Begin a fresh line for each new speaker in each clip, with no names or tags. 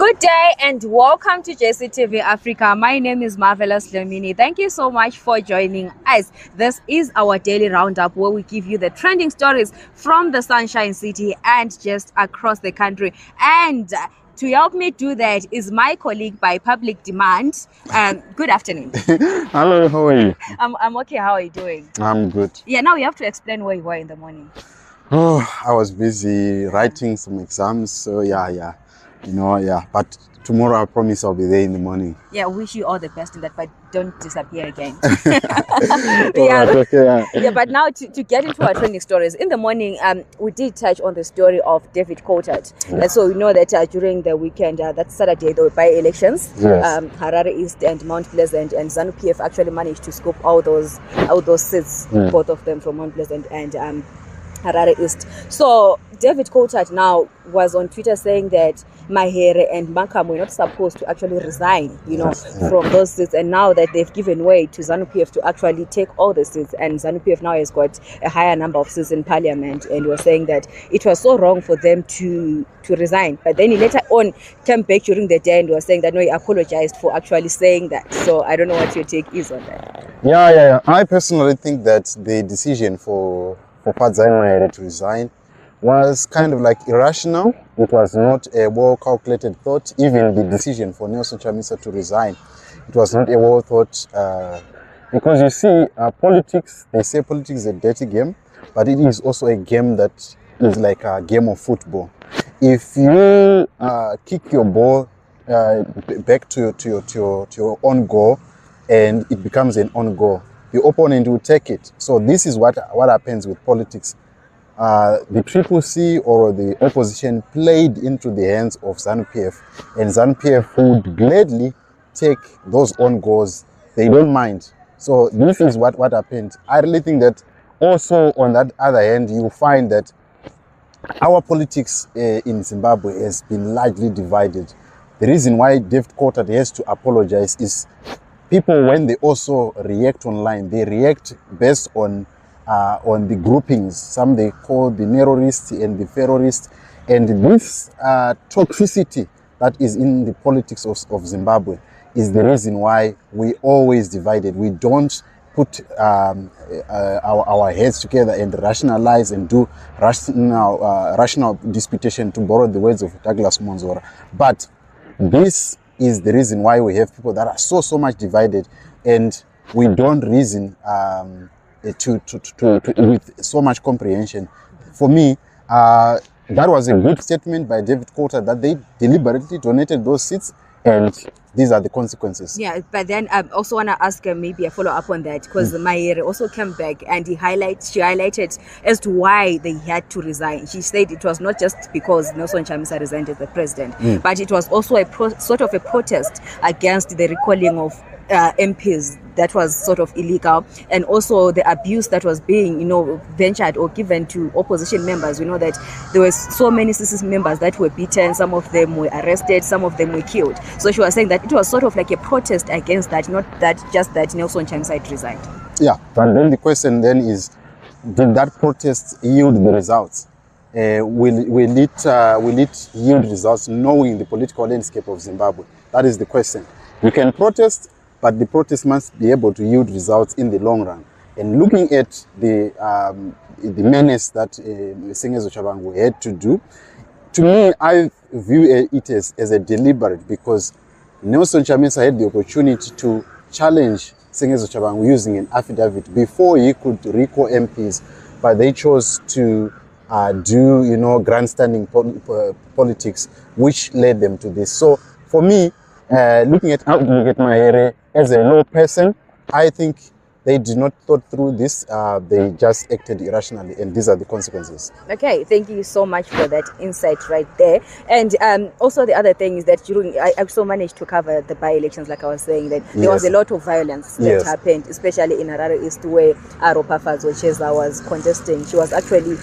Good day and welcome to JCTV Africa. My name is Marvelous Lemini. Thank you so much for joining us. This is our daily roundup where we give you the trending stories from the Sunshine City and just across the country. And to help me do that is my colleague by public demand. Good afternoon.
Hello, how are you?
I'm okay. How are you doing?
I'm good.
Yeah, now you have to explain where you were in the morning.
Oh, I was busy writing some exams, so yeah. But tomorrow I promise I'll be there in the morning.
Yeah, wish you all the best in that, but don't disappear again. Yeah, but now to get into our trending stories. In the morning, we did touch on the story of David Coltart.
Yeah.
So we know that during the weekend, that Saturday, there were by-elections.
Yes.
Harare East and Mount Pleasant and ZANU-PF actually managed to scoop all those seats, both of them from Mount Pleasant and Harare East. So David Coltart now was on Twitter saying that Mahere and Makam were not supposed to actually resign, from those seats, and now that they've given way to ZANU-PF to actually take all the seats, and ZANU-PF now has got a higher number of seats in parliament, and was saying that it was so wrong for them to resign. But then he later on came back during the day and was saying that no, he apologized for actually saying that. So I don't know what your take is on that.
Yeah. I personally think that the decision for Mahere to resign was kind of like irrational. It was not a well-calculated thought. Even the decision for Nelson Chamisa to resign, it was not a well-thought, because you see, politics, they say politics is a dirty game, but it is also a game that is like a game of football. If you kick your ball back to your own goal and it becomes an own goal, the opponent will take it. So this is what happens with politics. The CCC or the opposition played into the hands of ZANU-PF, and ZANU-PF would gladly take those own goals. They don't mind. So this is what happened. I really think that also on that other hand, you find that our politics in Zimbabwe has been largely divided. The reason why David Coltart has to apologize is people, when they also react online, they react based on the groupings. Some they call the terrorists and the terrorists, and this toxicity that is in the politics of Zimbabwe is the reason why we always divided. We don't put our heads together and rationalize and do rational disputation, to borrow the words of Douglas Monzora. But this is the reason why we have people that are so much divided, and we don't reason with so much comprehension. For me, that was a good statement by David Coltart, that they deliberately donated those seats, and these are the consequences.
Yeah, but then I also want to ask maybe a follow-up on that, because Mahere also came back and she highlighted as to why they had to resign. She said it was not just because Nelson Chamisa resigned as the president, but it was also a sort of a protest against the recalling of MPs that was sort of illegal, and also the abuse that was being ventured or given to opposition members. We know that there were so many CCC members that were beaten, some of them were arrested, some of them were killed. So she was saying that it was sort of like a protest against that, not that just that Nelson Chamisa had resigned.
Yeah, but then the question then is, did that protest yield the results? Will it yield results, knowing the political landscape of Zimbabwe? That is the question. You can protest, but the protest must be able to yield results in the long run. And looking at the menace that Sengezo Chabangu had to do, to me, I view it as a deliberate, because Nelson Chamisa had the opportunity to challenge Sengezo Chabangu using an affidavit before he could recall MPs, but they chose to do grandstanding politics, which led them to this. So for me, looking at Mahere as a law person, I think they did not thought through this. They just acted irrationally, and these are the consequences.
Okay, thank you so much for that insight right there. And also the other thing is that I also managed to cover the by-elections, like I was saying, that there was a lot of violence that happened, especially in Harare East, where Aropafazo Cheza was contesting. She was actually,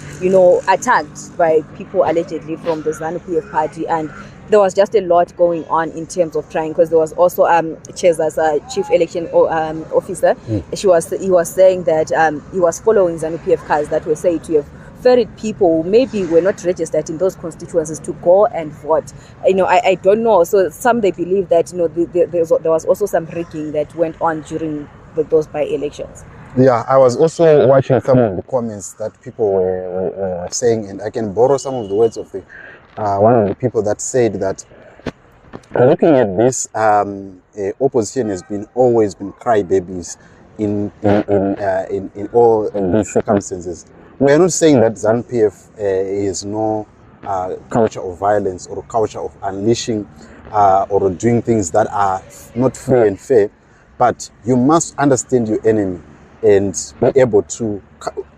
attacked by people allegedly from the ZANU-PF party, and there was just a lot going on in terms of trying, because there was also Cheza's chief election officer. He was saying that he was following ZANU-PF cars that were said to have ferret people maybe were not registered in those constituencies to go and vote. I don't know. So some, they believe that there was also some rigging that went on during those by-elections.
Yeah, I was also watching some of the comments that people were saying, and I can borrow some of the words of one of the people that said that, looking at this, opposition has always been crybabies in all these circumstances. We are not saying that ZANU-PF is no culture of violence or culture of unleashing or doing things that are not free and fair, but you must understand your enemy and be able to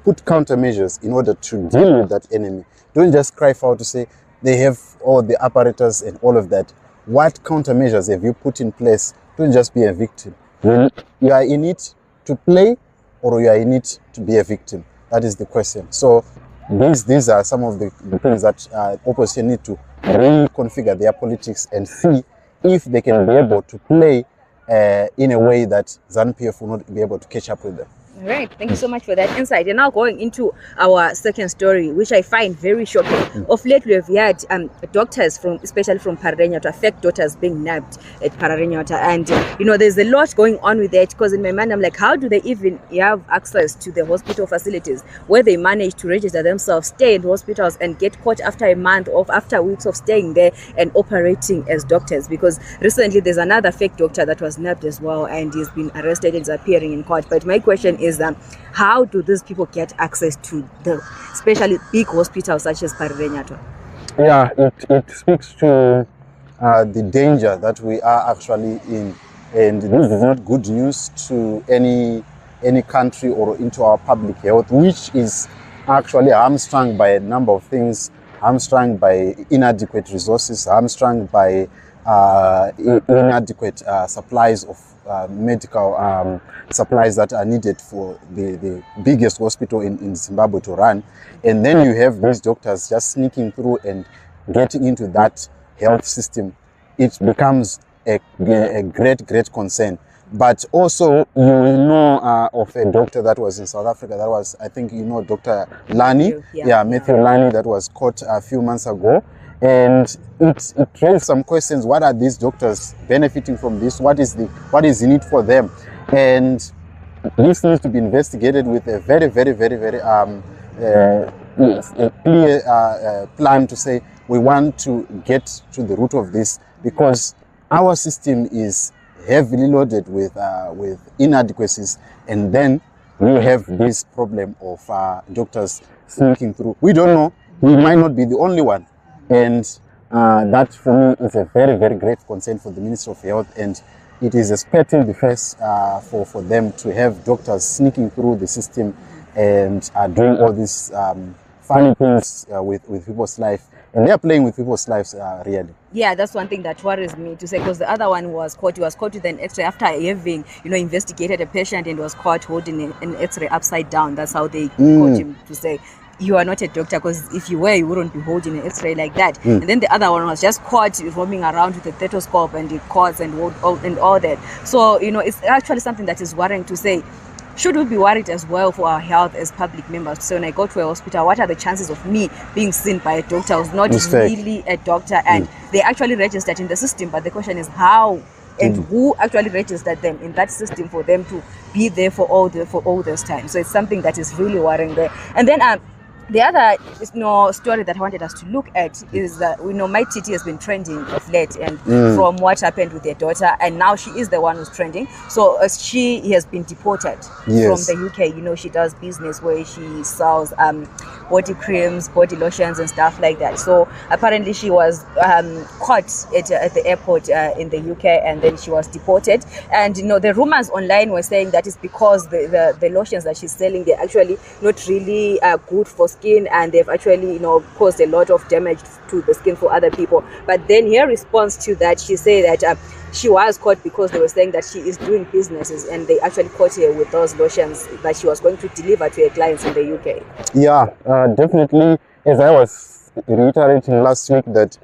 put countermeasures in order to deal with that enemy. Don't just cry foul to say they have all the apparatus and all of that. What countermeasures have you put in place? Don't just be a victim. You are in it to play, or you are in it to be a victim. That is the question. So these are some of the things that opposition need to reconfigure their politics and see if they can be able to play in a way that ZANU-PF will not be able to catch up with them.
All right, thank you so much for that insight. And now going into our second story, which I find very shocking. Of late, we have had doctors especially from Paharenya, to affect daughters being nabbed at Paharenya. And there's a lot going on with that, because in my mind, I'm like, how do they even have access to the hospital facilities where they manage to register themselves, stay in hospitals, and get caught after a month or after weeks of staying there and operating as doctors? Because recently there's another fake doctor that was nabbed as well, and he's been arrested and is appearing in court. But my question is, how do these people get access to the especially big hospitals such as Paharenya?
Yeah, it speaks to the danger that we are actually in, and this is not good news to any country or into our public health, which is actually hamstrung by a number of things, hamstrung by inadequate resources, hamstrung by inadequate supplies of medical supplies that are needed for the biggest hospital in Zimbabwe to run. And then you have these doctors just sneaking through and getting into that health system. It becomes a great concern. But also, you know of a doctor that was in South Africa, that was, I think you know, Dr. Lani, Matthew Lani, that was caught a few months ago. And it raised some questions. What are these doctors benefiting from this? What is in it for them? And this needs to be investigated with a very clear plan to say we want to get to the root of this, because our system is heavily loaded with inadequacies, and then we have this problem of doctors sneaking through. We don't know. We might not be the only one. And that for me is a very great concern for the Ministry of Health, and it is a spat in the face for them to have doctors sneaking through the system and doing all these funny things with people's life, and they are playing with people's lives really.
Yeah, that's one thing that worries me to say, because the other one was caught. He was caught with an X-ray after having, investigated a patient, and was caught holding an X-ray upside down. That's how they caught him, to say, you are not a doctor, because if you were, you wouldn't be holding an X-ray like that. And then the other one was just caught roaming around with a stethoscope and the cords and all that. So, it's actually something that is worrying to say. Should we be worried as well for our health as public members? So when I go to a hospital, what are the chances of me being seen by a doctor who's not really a doctor, and they actually registered in the system? But the question is how and who actually registered them in that system for them to be there for all this time. So it's something that is really worrying there. And then the other story that I wanted us to look at is that my TT has been trending of late, and from what happened with their daughter, and now she is the one who's trending. So she has been deported from the UK. She does business where she sells body creams, body lotions, and stuff like that. So apparently she was caught at the airport in the UK, and then she was deported. And the rumors online were saying that it's because the lotions that she's selling, they're actually not really good for skin, and they've actually caused a lot of damage to the skin for other people. But then her response to that, she said that she was caught because they were saying that she is doing businesses, and they actually caught her with those lotions that she was going to deliver to her clients in the UK. Yeah,
definitely. As I was reiterating last week, that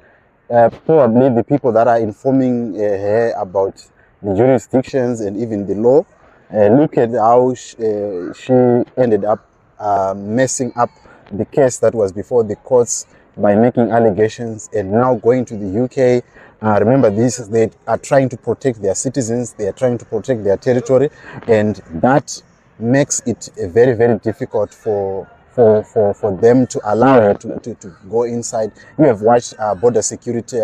probably the people that are informing her about the jurisdictions and even the law, look at how she ended up messing up the case that was before the courts by making allegations and now going to the UK. Remember this, they are trying to protect their citizens, they are trying to protect their territory, and that makes it very, very difficult for them to allow her to go inside. You have watched border security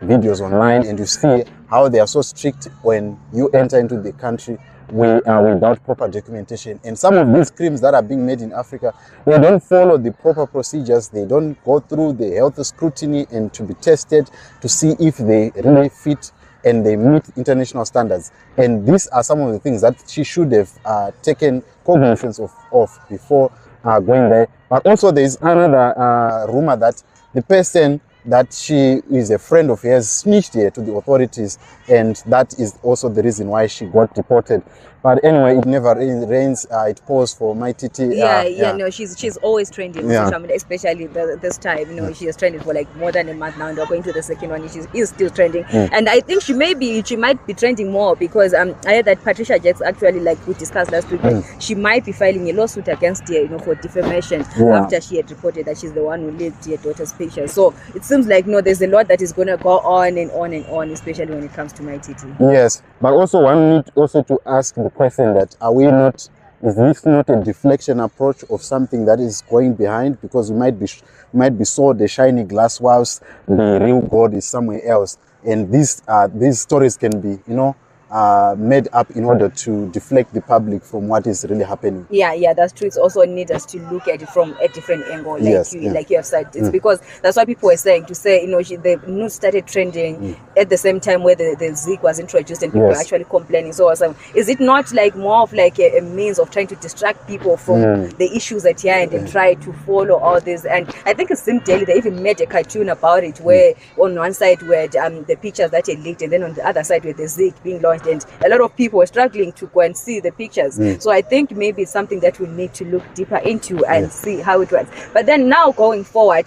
videos online, and you see how they are so strict when you enter into the country without proper documentation. And some of these crimes that are being made in Africa, they don't follow the proper procedures, they don't go through the health scrutiny and to be tested to see if they really fit and they meet international standards. And these are some of the things that she should have taken cognizance of before going there. But also there is another rumor that the person that she is a friend of hers snitched here to the authorities, and that is also the reason why she got deported. But anyway, it never rains, it pours for my TT.
No, she's always trending on social media, especially this time. You know, she has trended for like more than a month now, and we're going to the second one. She is still trending, and I think she might be trending more because I heard that Patricia J actually, like we discussed last week, she might be filing a lawsuit against her, you know, for defamation after she had reported that she's the one who leaked her daughter's pictures. So it seems like there's a lot that is going to go on and on and on, especially when it comes to my TT.
Yes, but also one need also to ask the question that is this not a deflection approach of something that is going behind? Because we might be sold a shiny glass whilst the real God is somewhere else, and these stories can be made up in order to deflect the public from what is really happening.
Yeah, that's true. It's also need us to look at it from a different angle, like you have said. It's because that's what people were saying, to say, the news started trending at the same time where the Zig was introduced, and people were actually complaining. So is it not like more of like a means of trying to distract people from the issues at hand and try to follow all this? And I think it seemed daily, they even made a cartoon about it, where on one side were the pictures that had leaked, and then on the other side were the Zig being launched. And a lot of people were struggling to go and see the pictures. So I think maybe it's something that we need to look deeper into and see how it works. But then now going forward,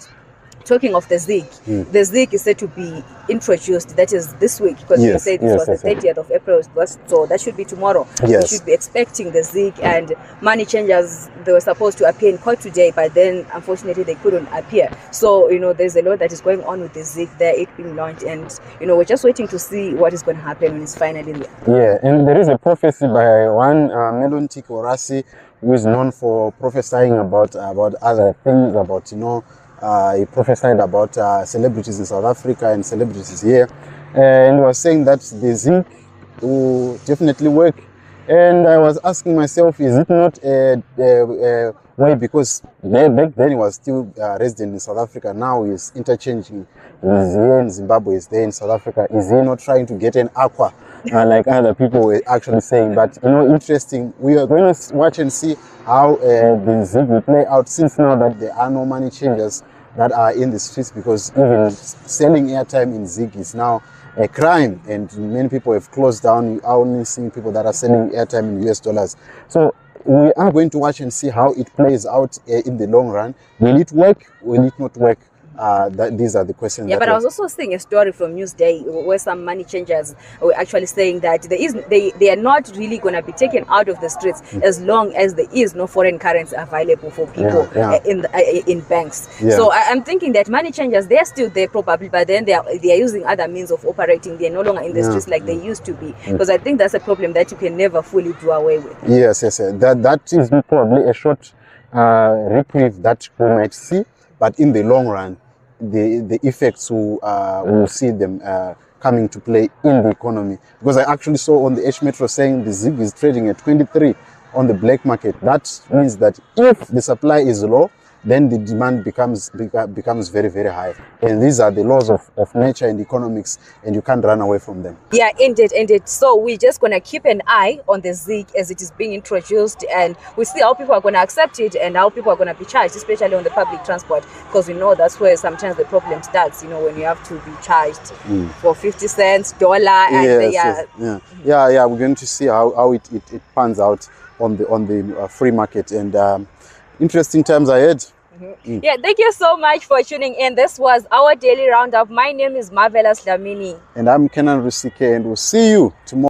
talking of the Zig, the Zig is said to be introduced, that is this week, because you said this was the 30th of April, so that should be tomorrow. We should be expecting the Zig, and money changers, they were supposed to appear in court today, but then unfortunately they couldn't appear. So there's a lot that is going on with the Zig there, it being launched, and we're just waiting to see what is going to happen when it's finally there.
And there is a prophecy by one Melontic Orasi, who is known for prophesying about other things, about he prophesied about celebrities in South Africa and celebrities here, and he was saying that the zinc will definitely work. And I was asking myself, is it not a way, because back then he was still resident in South Africa, now he's interchanging, he's here in Zimbabwe, he's there in South Africa, is he not trying to get an aqua like other people were actually saying? But interesting, we are going to watch and see how the zinc will play out, since now that there are no money changers that are in the streets, because even selling airtime in Zig is now a crime, and many people have closed down. You are only seeing people that are selling airtime in US dollars. So we are going to watch and see how it plays out in the long run. Will it work? Will it not work? These are the questions.
But I was also seeing a story from Newsday where some money changers were actually saying that they are not really going to be taken out of the streets as long as there is no foreign currency available for people in banks. So I'm thinking that money changers, they are still there probably, but then they are using other means of operating. They are no longer in the streets like they used to be, because I think that's a problem that you can never fully do away with.
Yes. That is probably a short reprieve that we might see, but in the long run, the effects will see them coming to play in the economy. Because I actually saw on the H Metro saying the Zig is trading at 23 on the black market. That means that if the supply is low, then the demand becomes very, very high. And these are the laws of nature and economics, and you can't run away from them.
Yeah, indeed. So we're just going to keep an eye on the Zig as it is being introduced, and we see how people are going to accept it and how people are going to be charged, especially on the public transport, because we know that's where sometimes the problem starts, when you have to be charged for 50 cents, $1, and
we're going to see how it pans out on the free market, and interesting times ahead.
Yeah, thank you so much for tuning in. This was our daily roundup. My name is Marvelous Dlamini.
And I'm Kenan Rusike, and we'll see you tomorrow.